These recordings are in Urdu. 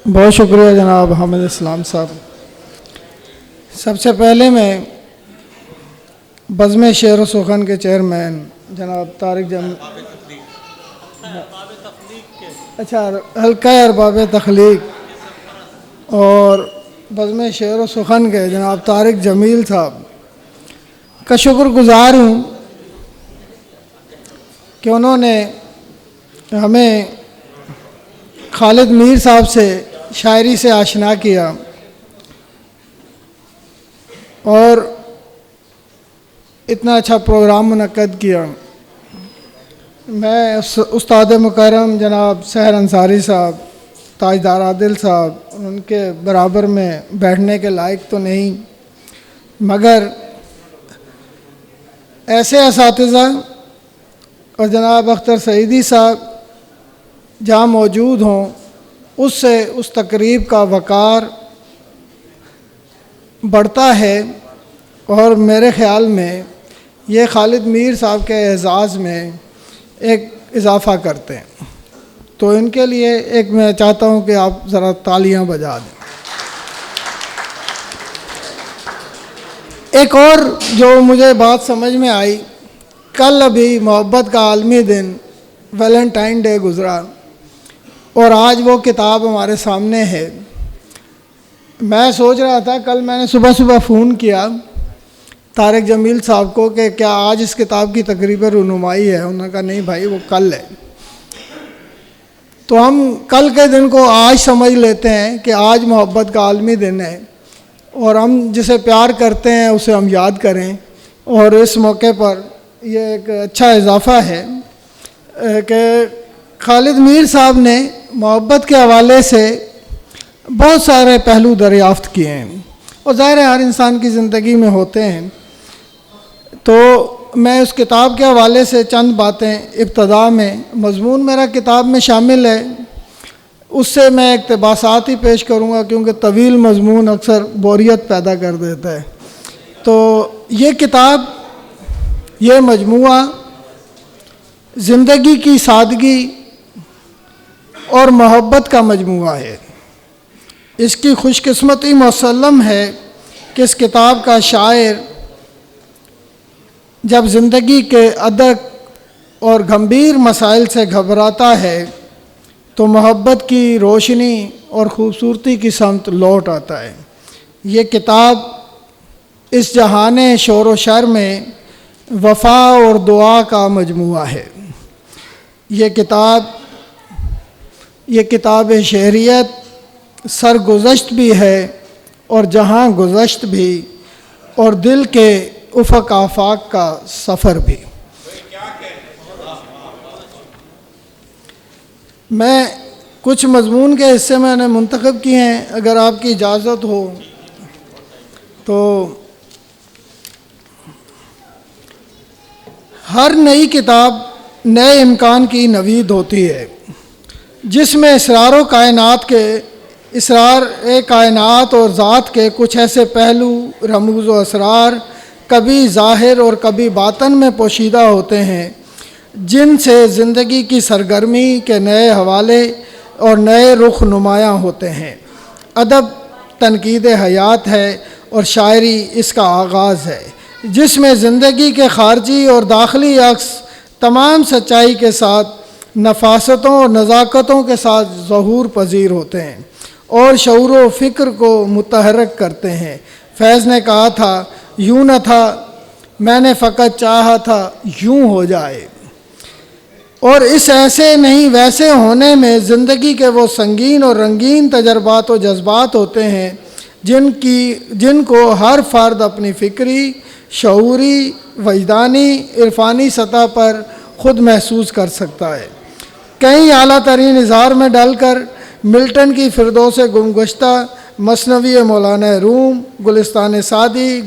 بہت شکریہ جناب حامد اسلام صاحب. سب سے پہلے میں بزم شعر و سخن کے چیئرمین جناب طارق حلقہ ارباب تخلیق اور بزم شعر و سخن کے جناب طارق جمیل صاحب کا شکر گزار ہوں کہ انہوں نے ہمیں خالد میر صاحب سے شاعری سے آشنا کیا اور اتنا اچھا پروگرام منعقد کیا. میں استاد مکرم جناب سحر انصاری صاحب، تاجدار عادل صاحب، ان کے برابر میں بیٹھنے کے لائق تو نہیں، مگر ایسے اساتذہ اور جناب اختر سعیدی صاحب جہاں موجود ہوں، اس سے اس تقریب کا وقار بڑھتا ہے اور میرے خیال میں یہ خالد میر صاحب کے اعزاز میں ایک اضافہ کرتے ہیں. تو ان کے لیے ایک میں چاہتا ہوں کہ آپ ذرا تالیاں بجا دیں. ایک اور جو مجھے بات سمجھ میں آئی، کل ابھی محبت کا عالمی دن ویلنٹائن ڈے گزرا اور آج وہ کتاب ہمارے سامنے ہے. میں سوچ رہا تھا، کل میں نے صبح فون کیا طارق جمیل صاحب کو کہ کیا آج اس کتاب کی تقریب رونمائی ہے؟ انہوں نے کہا نہیں بھائی، وہ کل ہے. تو ہم کل کے دن کو آج سمجھ لیتے ہیں کہ آج محبت کا عالمی دن ہے اور ہم جسے پیار کرتے ہیں اسے ہم یاد کریں. اور اس موقع پر یہ ایک اچھا اضافہ ہے کہ خالد میر صاحب نے محبت کے حوالے سے بہت سارے پہلو دریافت کیے ہیں اور ظاہر ہے ہر انسان کی زندگی میں ہوتے ہیں. تو میں اس کتاب کے حوالے سے چند باتیں ابتدا میں، مضمون میرا کتاب میں شامل ہے، اس سے میں اقتباسات ہی پیش کروں گا کیونکہ طویل مضمون اکثر بوریت پیدا کر دیتا ہے. تو یہ کتاب، یہ مجموعہ زندگی کی سادگی اور محبت کا مجموعہ ہے. اس کی خوش قسمتی مسلم ہے کہ اس کتاب کا شاعر جب زندگی کے ادق اور گمبھیر مسائل سے گھبراتا ہے تو محبت کی روشنی اور خوبصورتی کی سمت لوٹ آتا ہے. یہ کتاب اس جہان شور و شر میں وفا اور دعا کا مجموعہ ہے. یہ کتاب شعریت سرگزشت بھی ہے اور جہاں گزشت بھی، اور دل کے افق آفاق کا سفر بھی. میں کچھ مضمون کے حصے میں نے منتخب کیے ہیں، اگر آپ کی اجازت ہو تو. ہر نئی کتاب نئے امکان کی نوید ہوتی ہے جس میں اسرار کائنات اور ذات کے کچھ ایسے پہلو، رموز و اسرار کبھی ظاہر اور کبھی باطن میں پوشیدہ ہوتے ہیں جن سے زندگی کی سرگرمی کے نئے حوالے اور نئے رخ نمایاں ہوتے ہیں. ادب تنقید حیات ہے اور شاعری اس کا آغاز ہے جس میں زندگی کے خارجی اور داخلی عکس تمام سچائی کے ساتھ، نفاستوں اور نزاکتوں کے ساتھ ظہور پذیر ہوتے ہیں اور شعور و فکر کو متحرک کرتے ہیں. فیض نے کہا تھا، یوں نہ تھا میں نے فقط چاہا تھا یوں ہو جائے. اور اس ایسے نہیں ویسے ہونے میں زندگی کے وہ سنگین اور رنگین تجربات و جذبات ہوتے ہیں جن کو ہر فرد اپنی فکری، شعوری، وجدانی، عرفانی سطح پر خود محسوس کر سکتا ہے. کئی اعلیٰ ترین اظہار میں ڈل کر ملٹن کی فردوس گمگشتہ، مثنوی مولانا روم، گلستان سعدی،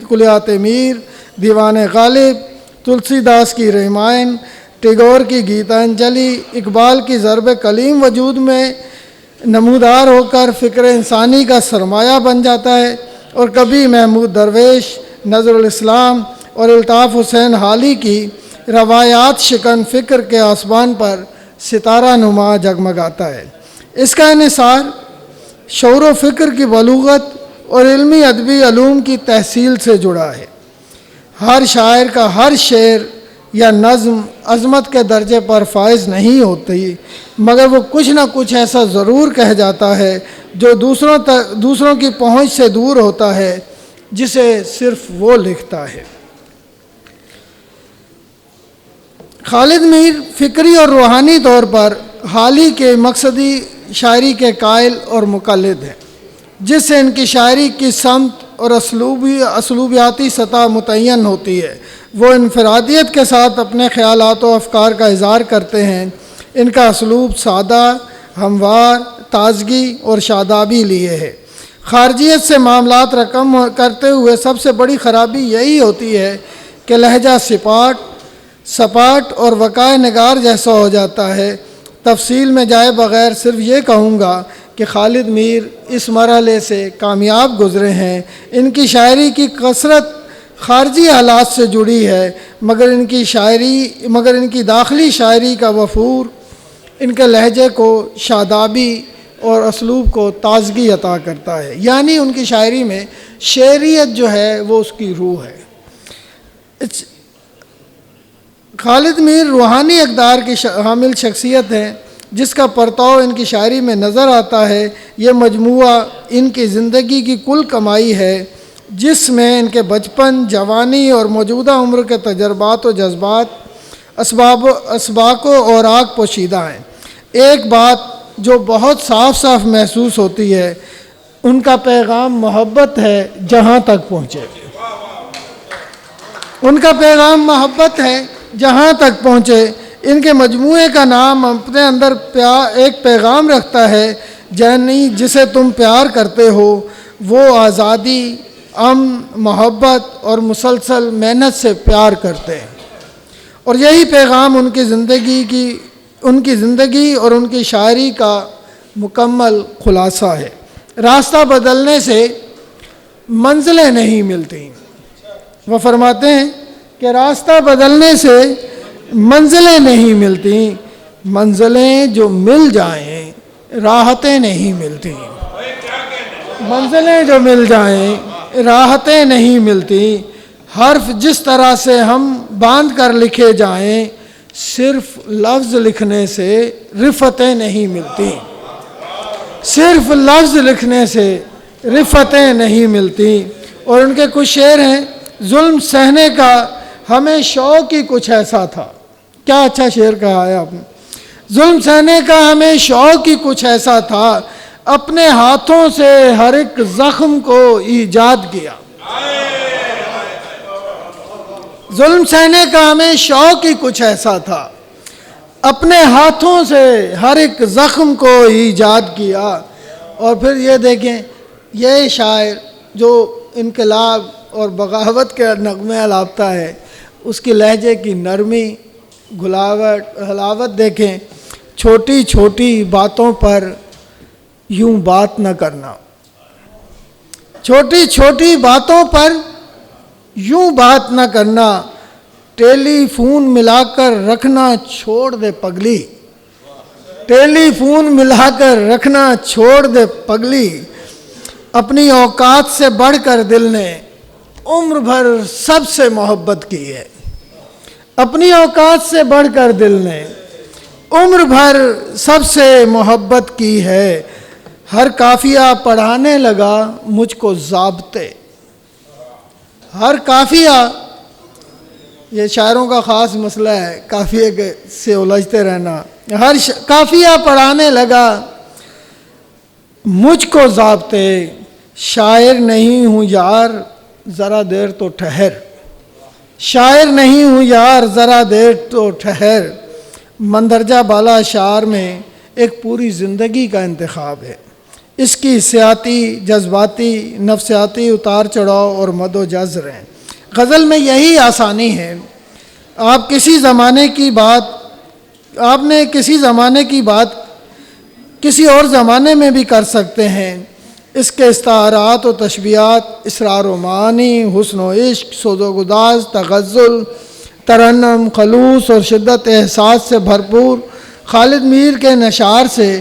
کلیات میر، دیوان غالب، تلسی داس کی رامائن، ٹیگور کی گیتانجلی، اقبال کی ضرب کلیم وجود میں نمودار ہو کر فکر انسانی کا سرمایہ بن جاتا ہے. اور کبھی محمود درویش، نظر الاسلام اور الطاف حسین حالی کی روایات شکن فکر کے آسمان پر ستارہ نما جگمگاتا ہے. اس کا انحصار شعور و فکر کی بلوغت اور علمی ادبی علوم کی تحصیل سے جڑا ہے۔ ہر شاعر کا ہر شعر یا نظم عظمت کے درجے پر فائز نہیں ہوتی، مگر وہ کچھ نہ کچھ ایسا ضرور کہہ جاتا ہے جو دوسروں کی پہنچ سے دور ہوتا ہے، جسے صرف وہ لکھتا ہے۔ خالد میر فکری اور روحانی طور پر حالی کے مقصدی شاعری کے قائل اور مقلد ہیں، جس سے ان کی شاعری کی سمت اور اسلوبیاتی سطح متعین ہوتی ہے۔ وہ انفرادیت کے ساتھ اپنے خیالات و افکار کا اظہار کرتے ہیں۔ ان کا اسلوب سادہ، ہموار، تازگی اور شادابی لیے ہے۔ خارجیت سے معاملات رقم کرتے ہوئے سب سے بڑی خرابی یہی ہوتی ہے کہ لہجہ سپاٹ اور وقائع نگار جیسا ہو جاتا ہے۔ تفصیل میں جائے بغیر صرف یہ کہوں گا کہ خالد میر اس مرحلے سے کامیاب گزرے ہیں۔ ان کی شاعری کی کثرت خارجی حالات سے جڑی ہے، مگر ان کی داخلی شاعری کا وفور ان کے لہجے کو شادابی اور اسلوب کو تازگی عطا کرتا ہے، یعنی ان کی شاعری میں شعریت جو ہے وہ اس کی روح ہے۔ خالد میر روحانی اقدار کی حامل شخصیت ہیں، جس کا پرتاؤ ان کی شاعری میں نظر آتا ہے۔ یہ مجموعہ ان کی زندگی کی کل کمائی ہے، جس میں ان کے بچپن، جوانی اور موجودہ عمر کے تجربات و جذبات، اسباق و اوراق پوشیدہ ہیں۔ ایک بات جو بہت صاف محسوس ہوتی ہے، ان کا پیغام محبت ہے جہاں تک پہنچے۔ ان کا پیغام محبت ہے جہاں تک پہنچے۔ ان کے مجموعے کا نام اپنے اندر ایک پیغام رکھتا ہے، یعنی جسے تم پیار کرتے ہو وہ آزادی، امن، محبت اور مسلسل محنت سے پیار کرتے ہیں۔ اور یہی پیغام ان کی زندگی اور ان کی شاعری کا مکمل خلاصہ ہے۔ راستہ بدلنے سے منزلیں نہیں ملتی۔ وہ فرماتے ہیں کہ راستہ بدلنے سے منزلیں نہیں ملتی، منزلیں جو مل جائیں راحتیں نہیں ملتی۔ منزلیں جو مل جائیں راحتیں نہیں ملتی۔ حرف جس طرح سے ہم باندھ کر لکھے جائیں، صرف لفظ لکھنے سے رفتیں نہیں ملتی۔ صرف لفظ لکھنے سے رفتیں نہیں ملتی۔ اور ان کے کچھ شعر ہیں، ظلم سہنے کا ہمیں شوق ہی کچھ ایسا تھا۔ کیا اچھا شعر کہا ہے آپ نے۔ ظلم سہنے کا ہمیں شوق ہی کچھ ایسا تھا، اپنے ہاتھوں سے ہر ایک زخم کو ایجاد کیا۔ ظلم سہنے کا ہمیں شوق ہی کچھ ایسا تھا، اپنے ہاتھوں سے ہر ایک زخم کو ایجاد کیا۔ اور پھر یہ دیکھیں، یہ شاعر جو انقلاب اور بغاوت کے نغمے الاپتا ہے، اس کی لہجے کی نرمی، حلاوت دیکھیں۔ چھوٹی چھوٹی باتوں پر یوں بات نہ کرنا، چھوٹی چھوٹی باتوں پر یوں بات نہ کرنا، ٹیلی فون ملا کر رکھنا چھوڑ دے پگلی، ٹیلی فون ملا کر رکھنا چھوڑ دے پگلی، اپنی اوقات سے بڑھ کر دل نے عمر بھر سب سے محبت کی ہے۔ اپنی اوقات سے بڑھ کر دل نے عمر بھر سب سے محبت کی ہے، ہر قافیہ پڑھانے لگا مجھ کو ضابطے۔ ہر قافیہ، یہ شاعروں کا خاص مسئلہ ہے، قافیے سے الجھتے رہنا۔ ہر قافیہ پڑھانے لگا مجھ کو ضابطے، شاعر نہیں ہوں یار ذرا دیر تو ٹھہر، شاعر نہیں ہوں یار ذرا دیر تو ٹھہر۔ مندرجہ بالا اشعار میں ایک پوری زندگی کا انتخاب ہے۔ اس کی حسیاتی، جذباتی، نفسیاتی اتار چڑھاؤ اور مد و جزر ہیں۔ غزل میں یہی آسانی ہے، آپ نے کسی زمانے کی بات کسی اور زمانے میں بھی کر سکتے ہیں۔ اس کے استعارات و تشبیہات، اسرار و معانی، حسن و عشق، سوز و گداز، تغزل، ترنم، خلوص اور شدت احساس سے بھرپور خالد میر کے نشار سے